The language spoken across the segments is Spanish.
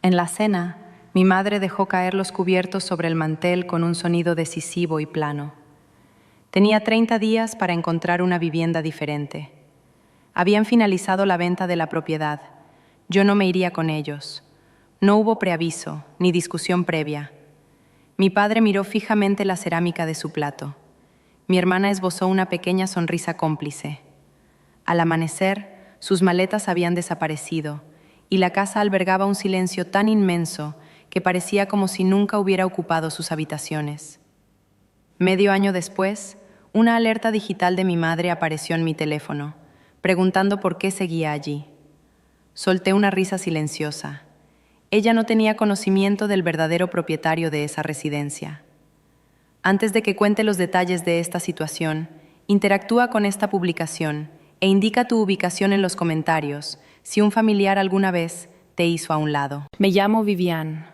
En la cena, mi madre dejó caer los cubiertos sobre el mantel con un sonido decisivo y plano. Tenía 30 días para encontrar una vivienda diferente. Habían finalizado la venta de la propiedad. Yo no me iría con ellos. No hubo preaviso, ni discusión previa. Mi padre miró fijamente la cerámica de su plato. Mi hermana esbozó una pequeña sonrisa cómplice. Al amanecer, sus maletas habían desaparecido, y la casa albergaba un silencio tan inmenso que parecía como si nunca hubiera ocupado sus habitaciones. Medio año después, una alerta digital de mi madre apareció en mi teléfono, preguntando por qué seguía allí. Solté una risa silenciosa. Ella no tenía conocimiento del verdadero propietario de esa residencia. Antes de que cuente los detalles de esta situación, interactúa con esta publicación e indica tu ubicación en los comentarios si un familiar alguna vez te hizo a un lado. Me llamo Vivian.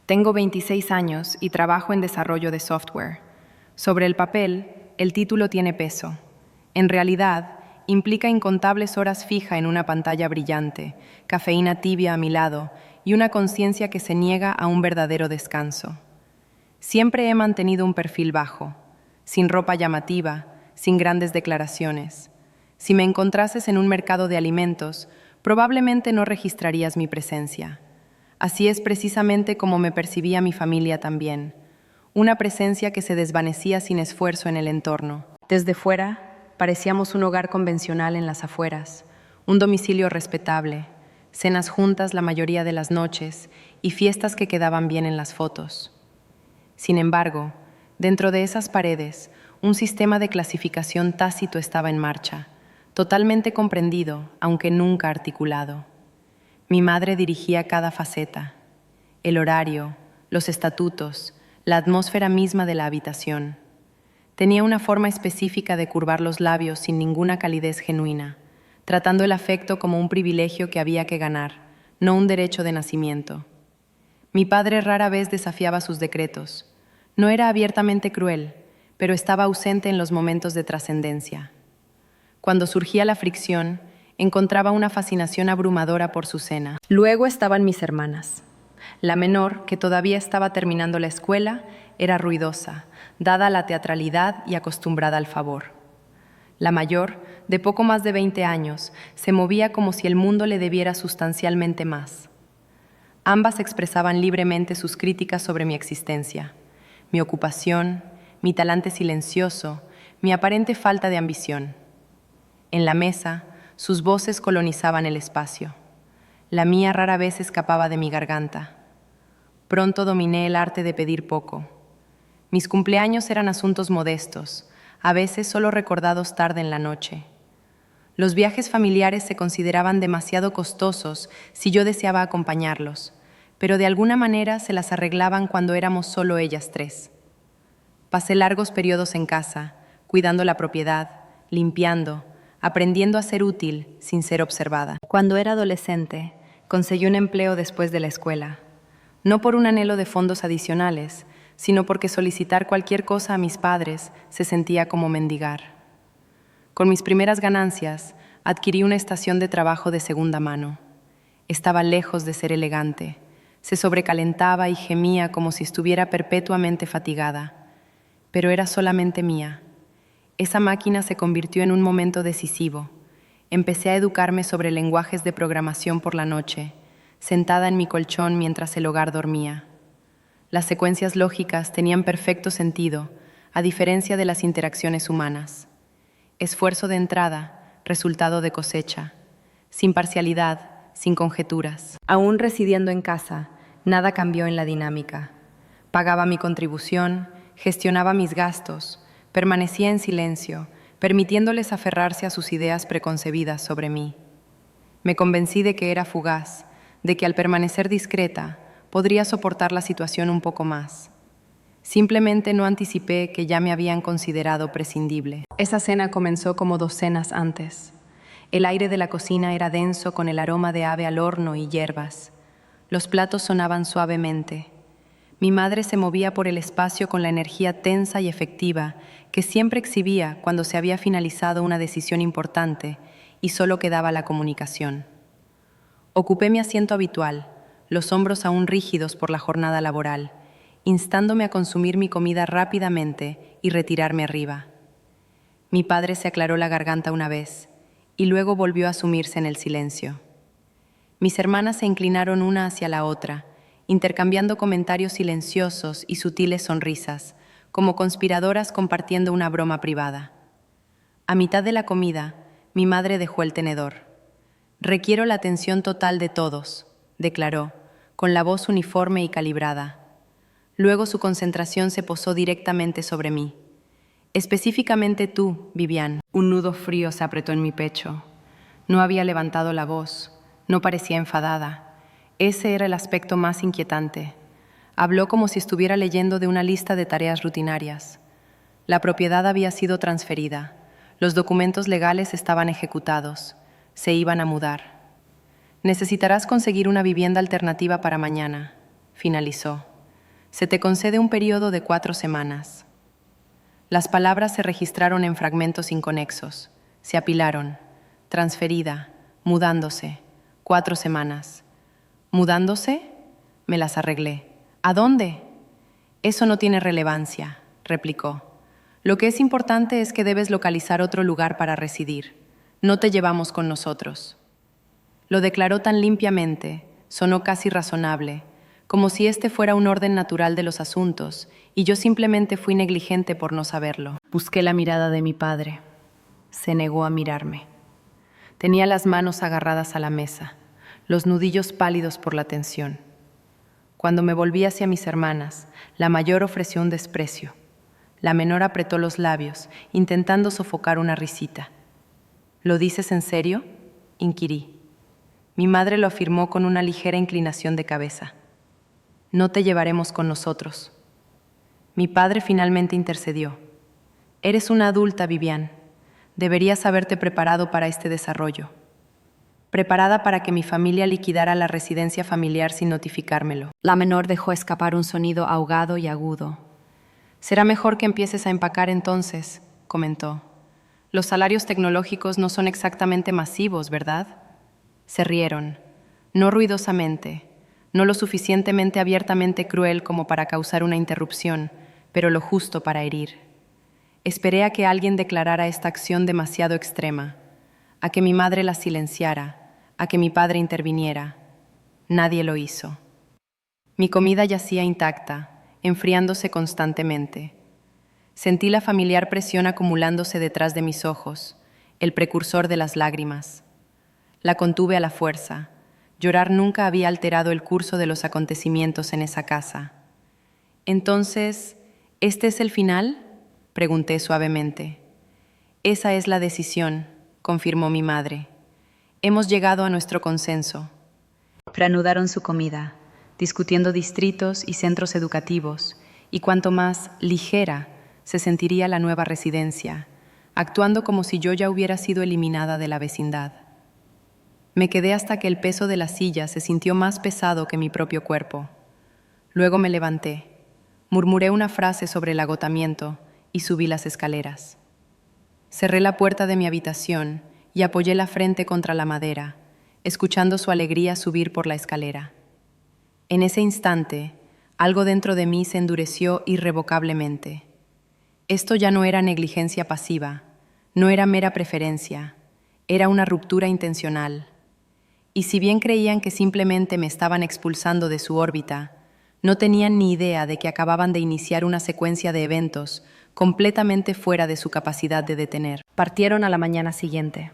Tengo 26 años y trabajo en desarrollo de software. Sobre el papel, el título tiene peso. En realidad, implica incontables horas fija en una pantalla brillante, cafeína tibia a mi lado y una conciencia que se niega a un verdadero descanso. Siempre he mantenido un perfil bajo, sin ropa llamativa, sin grandes declaraciones. Si me encontrases en un mercado de alimentos, probablemente no registrarías mi presencia. Así es precisamente como me percibía mi familia también, una presencia que se desvanecía sin esfuerzo en el entorno. Desde fuera, parecíamos un hogar convencional en las afueras, un domicilio respetable, cenas juntas la mayoría de las noches y fiestas que quedaban bien en las fotos. Sin embargo, dentro de esas paredes, un sistema de clasificación tácito estaba en marcha, totalmente comprendido, aunque nunca articulado. Mi madre dirigía cada faceta: el horario, los estatutos, la atmósfera misma de la habitación. Tenía una forma específica de curvar los labios sin ninguna calidez genuina, tratando el afecto como un privilegio que había que ganar, no un derecho de nacimiento. Mi padre rara vez desafiaba sus decretos. No era abiertamente cruel, pero estaba ausente en los momentos de trascendencia. Cuando surgía la fricción, encontraba una fascinación abrumadora por su cena. Luego estaban mis hermanas. La menor, que todavía estaba terminando la escuela, era ruidosa, dada a la teatralidad y acostumbrada al favor. La mayor, de poco más de 20 años, se movía como si el mundo le debiera sustancialmente más. Ambas expresaban libremente sus críticas sobre mi existencia, mi ocupación, mi talante silencioso, mi aparente falta de ambición. En la mesa, sus voces colonizaban el espacio. La mía rara vez escapaba de mi garganta. Pronto dominé el arte de pedir poco. Mis cumpleaños eran asuntos modestos, a veces solo recordados tarde en la noche. Los viajes familiares se consideraban demasiado costosos si yo deseaba acompañarlos, pero de alguna manera se las arreglaban cuando éramos solo ellas tres. Pasé largos periodos en casa, cuidando la propiedad, limpiando, aprendiendo a ser útil sin ser observada. Cuando era adolescente, conseguí un empleo después de la escuela, no por un anhelo de fondos adicionales, sino porque solicitar cualquier cosa a mis padres se sentía como mendigar. Con mis primeras ganancias, adquirí una estación de trabajo de segunda mano. Estaba lejos de ser elegante, se sobrecalentaba y gemía como si estuviera perpetuamente fatigada, pero era solamente mía. Esa máquina se convirtió en un momento decisivo. Empecé a educarme sobre lenguajes de programación por la noche, sentada en mi colchón mientras el hogar dormía. Las secuencias lógicas tenían perfecto sentido, a diferencia de las interacciones humanas. Esfuerzo de entrada, resultado de cosecha. Sin parcialidad, sin conjeturas. Aún residiendo en casa, nada cambió en la dinámica. Pagaba mi contribución, gestionaba mis gastos, permanecía en silencio, permitiéndoles aferrarse a sus ideas preconcebidas sobre mí. Me convencí de que era fugaz, de que al permanecer discreta, podría soportar la situación un poco más. Simplemente no anticipé que ya me habían considerado prescindible. Esa cena comenzó como 2 cenas antes. El aire de la cocina era denso con el aroma de ave al horno y hierbas. Los platos sonaban suavemente. Mi madre se movía por el espacio con la energía tensa y efectiva que siempre exhibía cuando se había finalizado una decisión importante y solo quedaba la comunicación. Ocupé mi asiento habitual, los hombros aún rígidos por la jornada laboral, instándome a consumir mi comida rápidamente y retirarme arriba. Mi padre se aclaró la garganta una vez y luego volvió a sumirse en el silencio. Mis hermanas se inclinaron una hacia la otra, intercambiando comentarios silenciosos y sutiles sonrisas, como conspiradoras compartiendo una broma privada. A mitad de la comida, mi madre dejó el tenedor. «Requiero la atención total de todos», declaró, con la voz uniforme y calibrada. Luego su concentración se posó directamente sobre mí. «Específicamente tú, Vivian». Un nudo frío se apretó en mi pecho. No había levantado la voz, no parecía enfadada. Ese era el aspecto más inquietante. Habló como si estuviera leyendo de una lista de tareas rutinarias. La propiedad había sido transferida. Los documentos legales estaban ejecutados. Se iban a mudar. «Necesitarás conseguir una vivienda alternativa para mañana», finalizó. «Se te concede un periodo de 4 semanas». Las palabras se registraron en fragmentos inconexos. Se apilaron. Transferida, mudándose, 4 semanas. ¿Mudándose? Me las arreglé. ¿A dónde? Eso no tiene relevancia, replicó. Lo que es importante es que debes localizar otro lugar para residir. No te llevamos con nosotros. Lo declaró tan limpiamente, sonó casi razonable, como si este fuera un orden natural de los asuntos, y yo simplemente fui negligente por no saberlo. Busqué la mirada de mi padre. Se negó a mirarme. Tenía las manos agarradas a la mesa, los nudillos pálidos por la tensión. Cuando me volví hacia mis hermanas, la mayor ofreció un desprecio. La menor apretó los labios, intentando sofocar una risita. «¿Lo dices en serio?», inquirí. Mi madre lo afirmó con una ligera inclinación de cabeza. «No te llevaremos con nosotros». Mi padre finalmente intercedió. «Eres una adulta, Vivian. Deberías haberte preparado para este desarrollo. Preparada para que mi familia liquidara la residencia familiar sin notificármelo». La menor dejó escapar un sonido ahogado y agudo. «Será mejor que empieces a empacar entonces», comentó. «Los salarios tecnológicos no son exactamente masivos, ¿verdad?». Se rieron, no ruidosamente, no lo suficientemente abiertamente cruel como para causar una interrupción, pero lo justo para herir. Esperé a que alguien declarara esta acción demasiado extrema, a que mi madre la silenciara, a que mi padre interviniera. Nadie lo hizo. Mi comida yacía intacta, enfriándose constantemente. Sentí la familiar presión acumulándose detrás de mis ojos, el precursor de las lágrimas. La contuve a la fuerza. Llorar nunca había alterado el curso de los acontecimientos en esa casa. «Entonces, ¿este es el final?», pregunté suavemente. «Esa es la decisión», confirmó mi madre. «Hemos llegado a nuestro consenso». Reanudaron su comida, discutiendo distritos y centros educativos, y cuanto más ligera se sentiría la nueva residencia, actuando como si yo ya hubiera sido eliminada de la vecindad. Me quedé hasta que el peso de la silla se sintió más pesado que mi propio cuerpo. Luego me levanté, murmuré una frase sobre el agotamiento y subí las escaleras. Cerré la puerta de mi habitación y apoyé la frente contra la madera, escuchando su alegría subir por la escalera. En ese instante, algo dentro de mí se endureció irrevocablemente. Esto ya no era negligencia pasiva, no era mera preferencia, era una ruptura intencional. Y si bien creían que simplemente me estaban expulsando de su órbita, no tenían ni idea de que acababan de iniciar una secuencia de eventos completamente fuera de su capacidad de detener. Partieron a la mañana siguiente.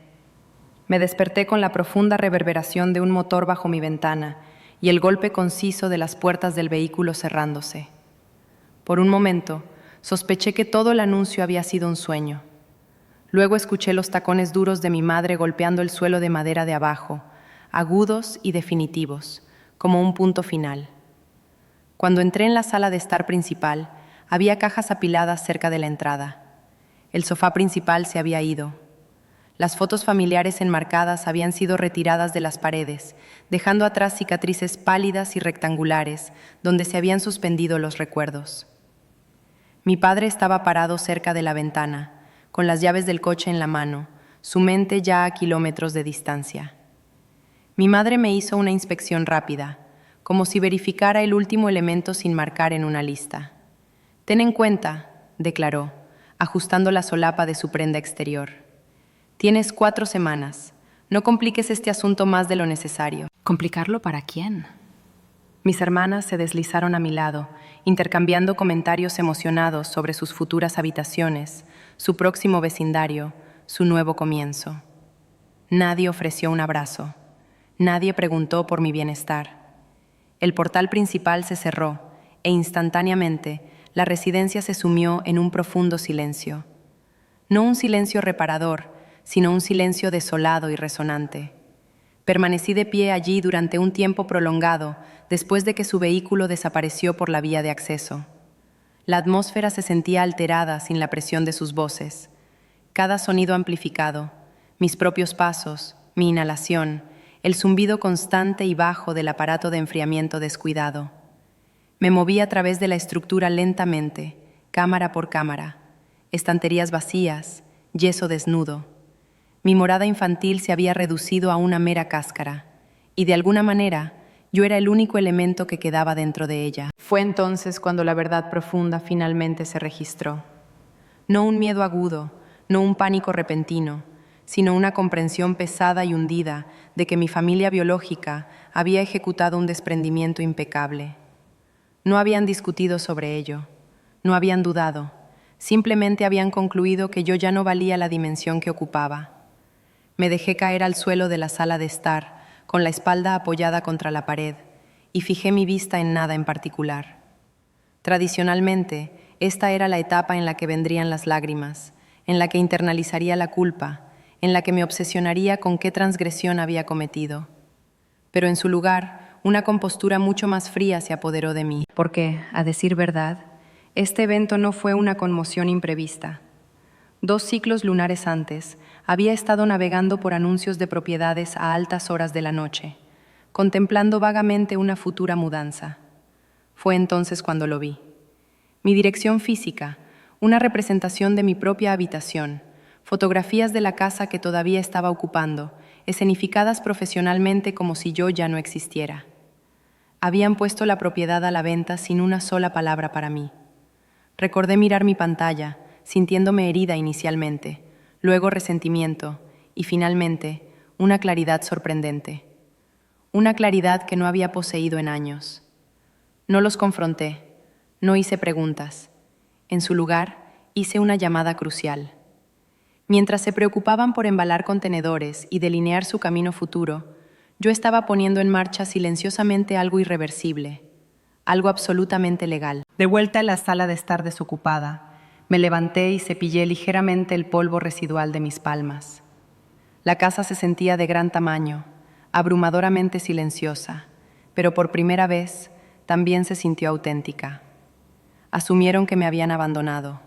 Me desperté con la profunda reverberación de un motor bajo mi ventana y el golpe conciso de las puertas del vehículo cerrándose. Por un momento, sospeché que todo el anuncio había sido un sueño. Luego escuché los tacones duros de mi madre golpeando el suelo de madera de abajo, agudos y definitivos, como un punto final. Cuando entré en la sala de estar principal, había cajas apiladas cerca de la entrada. El sofá principal se había ido. Las fotos familiares enmarcadas habían sido retiradas de las paredes, dejando atrás cicatrices pálidas y rectangulares donde se habían suspendido los recuerdos. Mi padre estaba parado cerca de la ventana, con las llaves del coche en la mano, su mente ya a kilómetros de distancia. Mi madre me hizo una inspección rápida, como si verificara el último elemento sin marcar en una lista. «Ten en cuenta», declaró, ajustando la solapa de su prenda exterior. «Tienes 4 semanas. No compliques este asunto más de lo necesario». ¿Complicarlo para quién? Mis hermanas se deslizaron a mi lado, intercambiando comentarios emocionados sobre sus futuras habitaciones, su próximo vecindario, su nuevo comienzo. Nadie ofreció un abrazo. Nadie preguntó por mi bienestar. El portal principal se cerró e instantáneamente la residencia se sumió en un profundo silencio. No un silencio reparador, sino un silencio desolado y resonante. Permanecí de pie allí durante un tiempo prolongado después de que su vehículo desapareció por la vía de acceso. La atmósfera se sentía alterada sin la presión de sus voces. Cada sonido amplificado, mis propios pasos, mi inhalación, el zumbido constante y bajo del aparato de enfriamiento descuidado. Me moví a través de la estructura lentamente, cámara por cámara, estanterías vacías, yeso desnudo. Mi morada infantil se había reducido a una mera cáscara, y de alguna manera yo era el único elemento que quedaba dentro de ella. Fue entonces cuando la verdad profunda finalmente se registró. No un miedo agudo, no un pánico repentino, sino una comprensión pesada y hundida de que mi familia biológica había ejecutado un desprendimiento impecable. No habían discutido sobre ello, no habían dudado, simplemente habían concluido que yo ya no valía la dimensión que ocupaba. Me dejé caer al suelo de la sala de estar, con la espalda apoyada contra la pared, y fijé mi vista en nada en particular. Tradicionalmente, esta era la etapa en la que vendrían las lágrimas, en la que internalizaría la culpa, en la que me obsesionaría con qué transgresión había cometido. Pero en su lugar, una compostura mucho más fría se apoderó de mí. Porque, a decir verdad, este evento no fue una conmoción imprevista. 2 ciclos lunares antes, había estado navegando por anuncios de propiedades a altas horas de la noche, contemplando vagamente una futura mudanza. Fue entonces cuando lo vi. Mi dirección física, una representación de mi propia habitación, fotografías de la casa que todavía estaba ocupando, escenificadas profesionalmente como si yo ya no existiera. Habían puesto la propiedad a la venta sin una sola palabra para mí. Recordé mirar mi pantalla, sintiéndome herida inicialmente, luego resentimiento y finalmente una claridad sorprendente. Una claridad que no había poseído en años. No los confronté, no hice preguntas. En su lugar, hice una llamada crucial. Mientras se preocupaban por embalar contenedores y delinear su camino futuro, yo estaba poniendo en marcha silenciosamente algo irreversible, algo absolutamente legal. De vuelta en la sala de estar desocupada, me levanté y cepillé ligeramente el polvo residual de mis palmas. La casa se sentía de gran tamaño, abrumadoramente silenciosa, pero por primera vez también se sintió auténtica. Asumieron que me habían abandonado.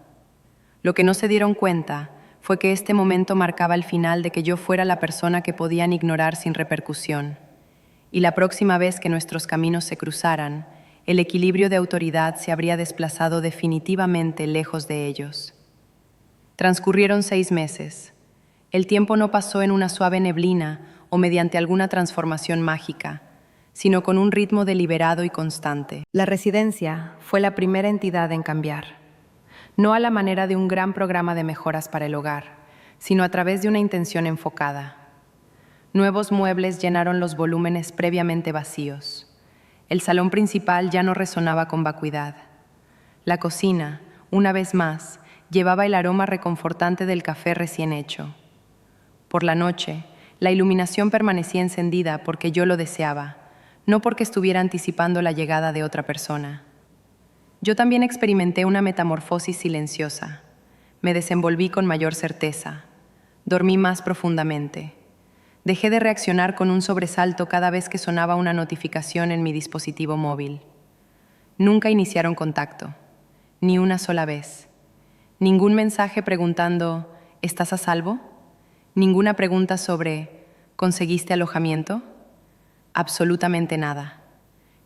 Lo que no se dieron cuenta fue que este momento marcaba el final de que yo fuera la persona que podían ignorar sin repercusión. Y la próxima vez que nuestros caminos se cruzaran, el equilibrio de autoridad se habría desplazado definitivamente lejos de ellos. Transcurrieron 6 meses. El tiempo no pasó en una suave neblina o mediante alguna transformación mágica, sino con un ritmo deliberado y constante. La residencia fue la primera entidad en cambiar, no a la manera de un gran programa de mejoras para el hogar, sino a través de una intención enfocada. Nuevos muebles llenaron los volúmenes previamente vacíos. El salón principal ya no resonaba con vacuidad. La cocina, una vez más, llevaba el aroma reconfortante del café recién hecho. Por la noche, la iluminación permanecía encendida porque yo lo deseaba, no porque estuviera anticipando la llegada de otra persona. Yo también experimenté una metamorfosis silenciosa. Me desenvolví con mayor certeza. Dormí más profundamente. Dejé de reaccionar con un sobresalto cada vez que sonaba una notificación en mi dispositivo móvil. Nunca iniciaron contacto, ni una sola vez. Ningún mensaje preguntando, ¿estás a salvo? Ninguna pregunta sobre, ¿conseguiste alojamiento? Absolutamente nada.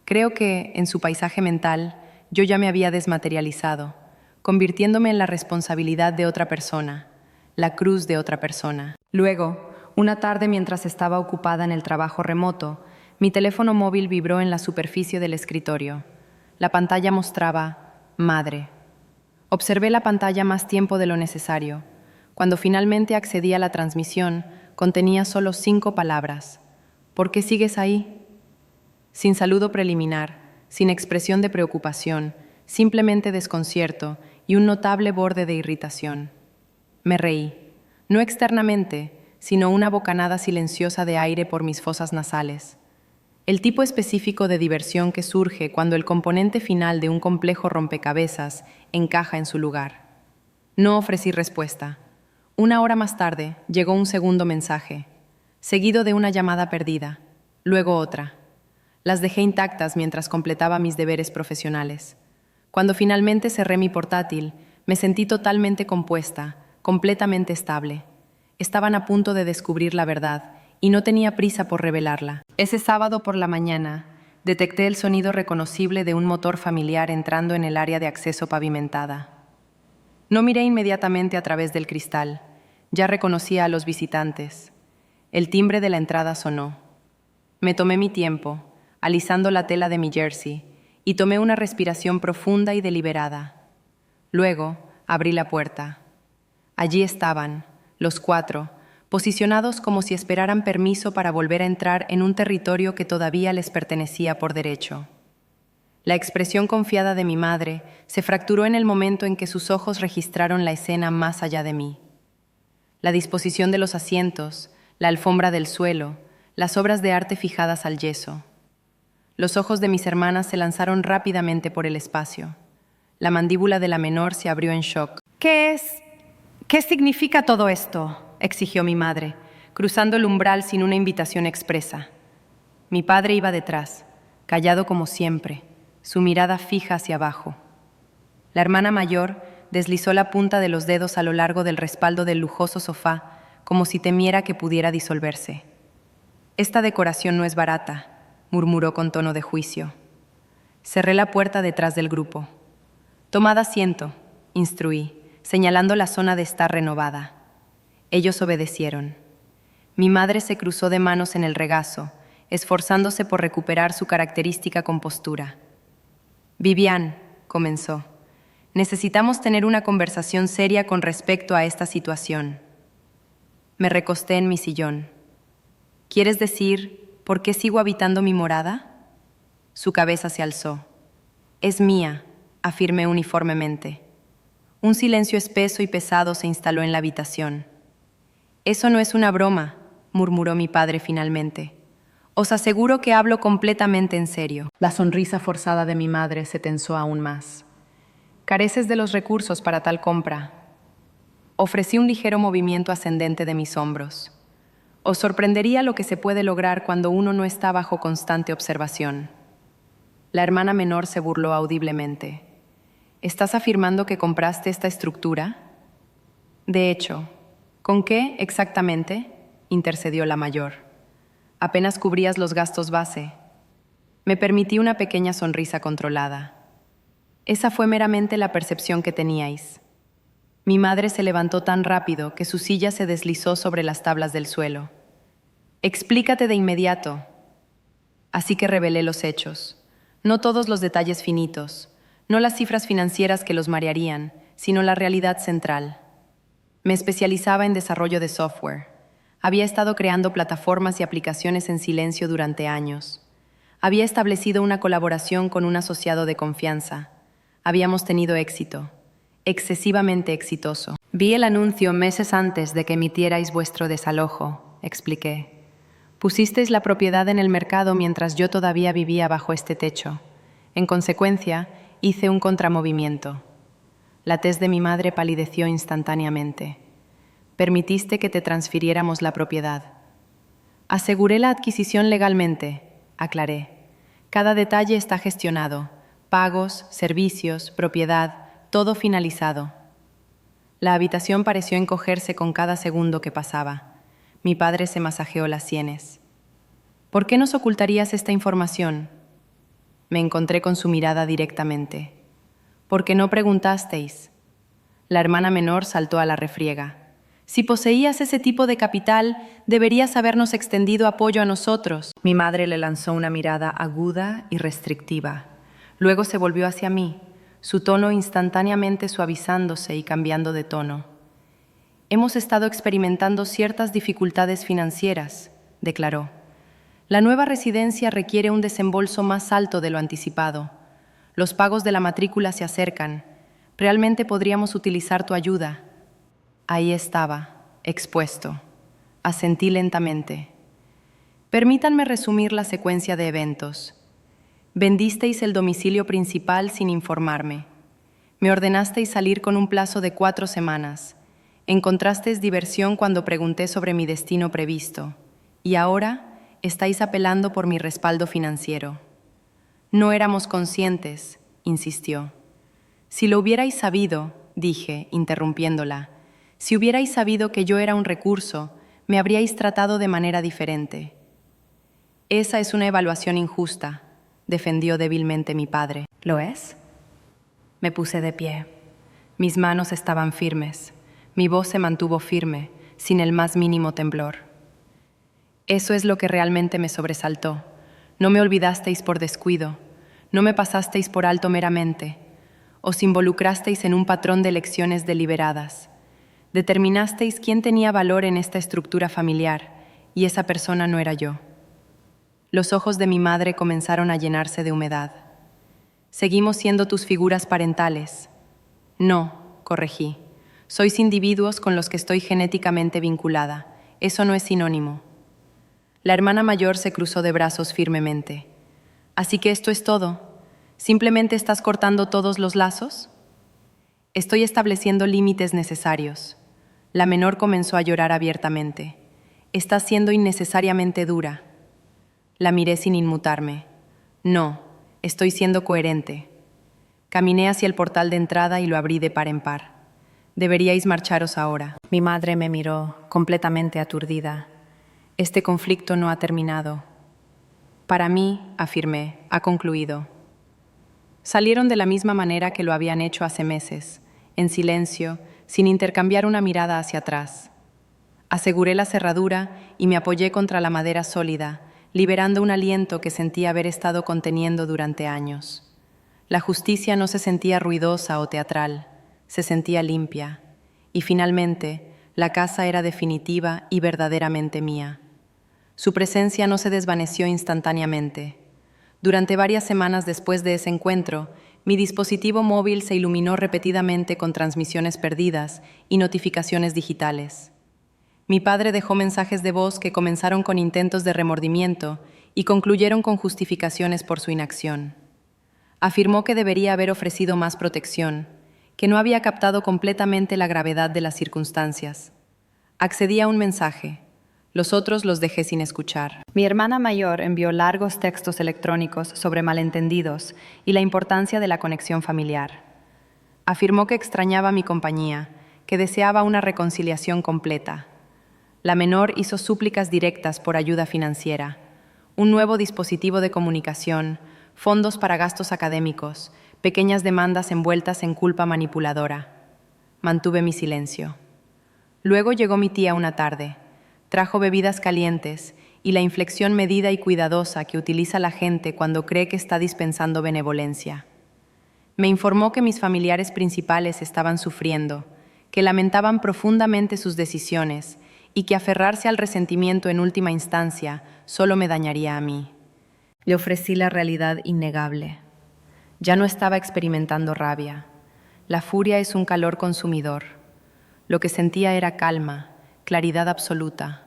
Creo que, en su paisaje mental, yo ya me había desmaterializado, convirtiéndome en la responsabilidad de otra persona, la cruz de otra persona. Luego, una tarde mientras estaba ocupada en el trabajo remoto, Mi teléfono móvil vibró en la superficie del escritorio. La pantalla mostraba Madre. Observé la pantalla más tiempo de lo necesario. Cuando finalmente accedí a la transmisión, contenía solo 5 palabras. ¿Por qué sigues ahí? Sin saludo preliminar, sin expresión de preocupación, simplemente desconcierto y un notable borde de irritación. Me reí, no externamente, sino una bocanada silenciosa de aire por mis fosas nasales. El tipo específico de diversión que surge cuando el componente final de un complejo rompecabezas encaja en su lugar. No ofrecí respuesta. 1 hora más tarde llegó un segundo mensaje, seguido de una llamada perdida, luego otra. Las dejé intactas mientras completaba mis deberes profesionales. Cuando finalmente cerré mi portátil, me sentí totalmente compuesta, completamente estable. Estaban a punto de descubrir la verdad y no tenía prisa por revelarla. Ese sábado por la mañana, detecté el sonido reconocible de un motor familiar entrando en el área de acceso pavimentada. No miré inmediatamente a través del cristal. Ya reconocía a los visitantes. El timbre de la entrada sonó. Me tomé mi tiempo, alisando la tela de mi jersey, y tomé una respiración profunda y deliberada. Luego, abrí la puerta. Allí estaban, los 4, posicionados como si esperaran permiso para volver a entrar en un territorio que todavía les pertenecía por derecho. La expresión confiada de mi madre se fracturó en el momento en que sus ojos registraron la escena más allá de mí. La disposición de los asientos, la alfombra del suelo, las obras de arte fijadas al yeso. Los ojos de mis hermanas se lanzaron rápidamente por el espacio. La mandíbula de la menor se abrió en shock. ¿Qué significa todo esto?, exigió mi madre, cruzando el umbral sin una invitación expresa. Mi padre iba detrás, callado como siempre, su mirada fija hacia abajo. La hermana mayor deslizó la punta de los dedos a lo largo del respaldo del lujoso sofá, como si temiera que pudiera disolverse. «Esta decoración no es barata», murmuró con tono de juicio. Cerré la puerta detrás del grupo. «Tomad asiento», instruí, señalando la zona de estar renovada. Ellos obedecieron. Mi madre se cruzó de manos en el regazo, esforzándose por recuperar su característica compostura. «Vivian», comenzó, «necesitamos tener una conversación seria con respecto a esta situación». Me recosté en mi sillón. «¿Quieres decir por qué sigo habitando mi morada?» Su cabeza se alzó. «Es mía», afirmé uniformemente. Un silencio espeso y pesado se instaló en la habitación. «Eso no es una broma», murmuró mi padre finalmente. «Os aseguro que hablo completamente en serio». La sonrisa forzada de mi madre se tensó aún más. «Careces de los recursos para tal compra». Ofrecí un ligero movimiento ascendente de mis hombros. «Os sorprendería lo que se puede lograr cuando uno no está bajo constante observación». La hermana menor se burló audiblemente. «¿Estás afirmando que compraste esta estructura?» «De hecho». «¿Con qué, exactamente?», intercedió la mayor. «Apenas cubrías los gastos base». Me permití una pequeña sonrisa controlada. «Esa fue meramente la percepción que teníais». Mi madre se levantó tan rápido que su silla se deslizó sobre las tablas del suelo. «Explícate de inmediato». Así que revelé los hechos. No todos los detalles finitos, no las cifras financieras que los marearían, sino la realidad central. Me especializaba en desarrollo de software. Había estado creando plataformas y aplicaciones en silencio durante años. Había establecido una colaboración con un asociado de confianza. Habíamos tenido éxito, excesivamente exitoso. «Vi el anuncio meses antes de que emitierais vuestro desalojo», expliqué. «Pusisteis la propiedad en el mercado mientras yo todavía vivía bajo este techo. En consecuencia, hice un contramovimiento». La tez de mi madre palideció instantáneamente. «Permitiste que te transfiriéramos la propiedad». «Aseguré la adquisición legalmente», aclaré. «Cada detalle está gestionado. Pagos, servicios, propiedad, todo finalizado». La habitación pareció encogerse con cada segundo que pasaba. Mi padre se masajeó las sienes. «¿Por qué nos ocultarías esta información?» Me encontré con su mirada directamente. «¿Por qué no preguntasteis?» La hermana menor saltó a la refriega. Si poseías ese tipo de capital, deberías habernos extendido apoyo a nosotros. Mi madre le lanzó una mirada aguda y restrictiva. Luego se volvió hacia mí, su tono instantáneamente suavizándose y cambiando de tono. Hemos estado experimentando ciertas dificultades financieras, declaró. La nueva residencia requiere un desembolso más alto de lo anticipado. Los pagos de la matrícula se acercan. Realmente podríamos utilizar tu ayuda. Ahí estaba, expuesto. Asentí lentamente. Permítanme resumir la secuencia de eventos. Vendisteis el domicilio principal sin informarme. Me ordenasteis salir con un plazo de 4 semanas. Encontrasteis diversión cuando pregunté sobre mi destino previsto. Y ahora estáis apelando por mi respaldo financiero. No éramos conscientes, insistió. Si lo hubierais sabido, dije, interrumpiéndola, si hubierais sabido que yo era un recurso, me habríais tratado de manera diferente. Esa es una evaluación injusta, defendió débilmente mi padre. ¿Lo es? Me puse de pie. Mis manos estaban firmes. Mi voz se mantuvo firme, sin el más mínimo temblor. Eso es lo que realmente me sobresaltó. No me olvidasteis por descuido. No me pasasteis por alto meramente. Os involucrasteis en un patrón de elecciones deliberadas. Determinasteis quién tenía valor en esta estructura familiar, y esa persona no era yo. Los ojos de mi madre comenzaron a llenarse de humedad. Seguimos siendo tus figuras parentales. No, corregí. Sois individuos con los que estoy genéticamente vinculada. Eso no es sinónimo. La hermana mayor se cruzó de brazos firmemente. Así que esto es todo. ¿Simplemente estás cortando todos los lazos? Estoy estableciendo límites necesarios. La menor comenzó a llorar abiertamente. Estás siendo innecesariamente dura. La miré sin inmutarme. No, estoy siendo coherente. Caminé hacia el portal de entrada y lo abrí de par en par. Deberíais marcharos ahora. Mi madre me miró, completamente aturdida. Este conflicto no ha terminado. Para mí, afirmé, ha concluido. Salieron de la misma manera que lo habían hecho hace meses, en silencio, sin intercambiar una mirada hacia atrás. Aseguré la cerradura y me apoyé contra la madera sólida, liberando un aliento que sentía haber estado conteniendo durante años. La justicia no se sentía ruidosa o teatral, se sentía limpia, y finalmente la casa era definitiva y verdaderamente mía. Su presencia no se desvaneció instantáneamente. Durante varias semanas después de ese encuentro, mi dispositivo móvil se iluminó repetidamente con transmisiones perdidas y notificaciones digitales. Mi padre dejó mensajes de voz que comenzaron con intentos de remordimiento y concluyeron con justificaciones por su inacción. Afirmó que debería haber ofrecido más protección, que no había captado completamente la gravedad de las circunstancias. Accedí a un mensaje. Los otros los dejé sin escuchar. Mi hermana mayor envió largos textos electrónicos sobre malentendidos y la importancia de la conexión familiar. Afirmó que extrañaba mi compañía, que deseaba una reconciliación completa. La menor hizo súplicas directas por ayuda financiera, un nuevo dispositivo de comunicación, fondos para gastos académicos, pequeñas demandas envueltas en culpa manipuladora. Mantuve mi silencio. Luego llegó mi tía una tarde. Trajo bebidas calientes y la inflexión medida y cuidadosa que utiliza la gente cuando cree que está dispensando benevolencia. Me informó que mis familiares principales estaban sufriendo, que lamentaban profundamente sus decisiones y que aferrarse al resentimiento en última instancia solo me dañaría a mí. Le ofrecí la realidad innegable. Ya no estaba experimentando rabia. La furia es un calor consumidor. Lo que sentía era calma, claridad absoluta.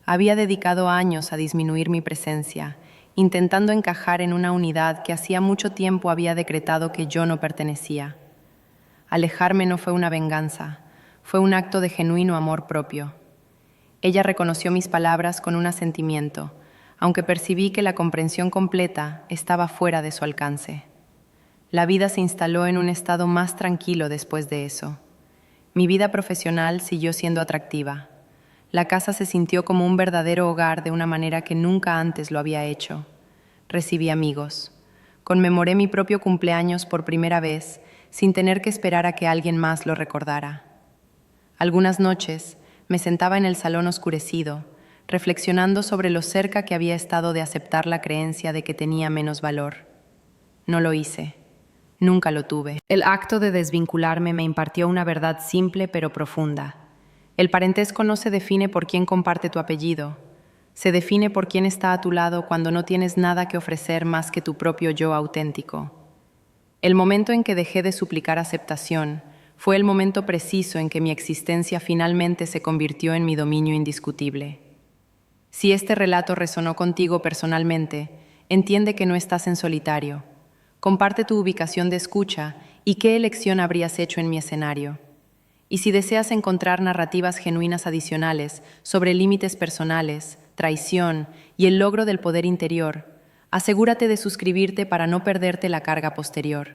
Había dedicado años a disminuir mi presencia, intentando encajar en una unidad que hacía mucho tiempo había decretado que yo no pertenecía. Alejarme no fue una venganza, fue un acto de genuino amor propio. Ella reconoció mis palabras con un asentimiento, aunque percibí que la comprensión completa estaba fuera de su alcance. La vida se instaló en un estado más tranquilo después de eso. Mi vida profesional siguió siendo atractiva. La casa se sintió como un verdadero hogar de una manera que nunca antes lo había hecho. Recibí amigos. Conmemoré mi propio cumpleaños por primera vez, sin tener que esperar a que alguien más lo recordara. Algunas noches me sentaba en el salón oscurecido, reflexionando sobre lo cerca que había estado de aceptar la creencia de que tenía menos valor. No lo hice. Nunca lo tuve. El acto de desvincularme me impartió una verdad simple pero profunda. El parentesco no se define por quién comparte tu apellido. Se define por quién está a tu lado cuando no tienes nada que ofrecer más que tu propio yo auténtico. El momento en que dejé de suplicar aceptación fue el momento preciso en que mi existencia finalmente se convirtió en mi dominio indiscutible. Si este relato resonó contigo personalmente, entiende que no estás en solitario. Comparte tu ubicación de escucha y qué elección habrías hecho en mi escenario. Y si deseas encontrar narrativas genuinas adicionales sobre límites personales, traición y el logro del poder interior, asegúrate de suscribirte para no perderte la carga posterior.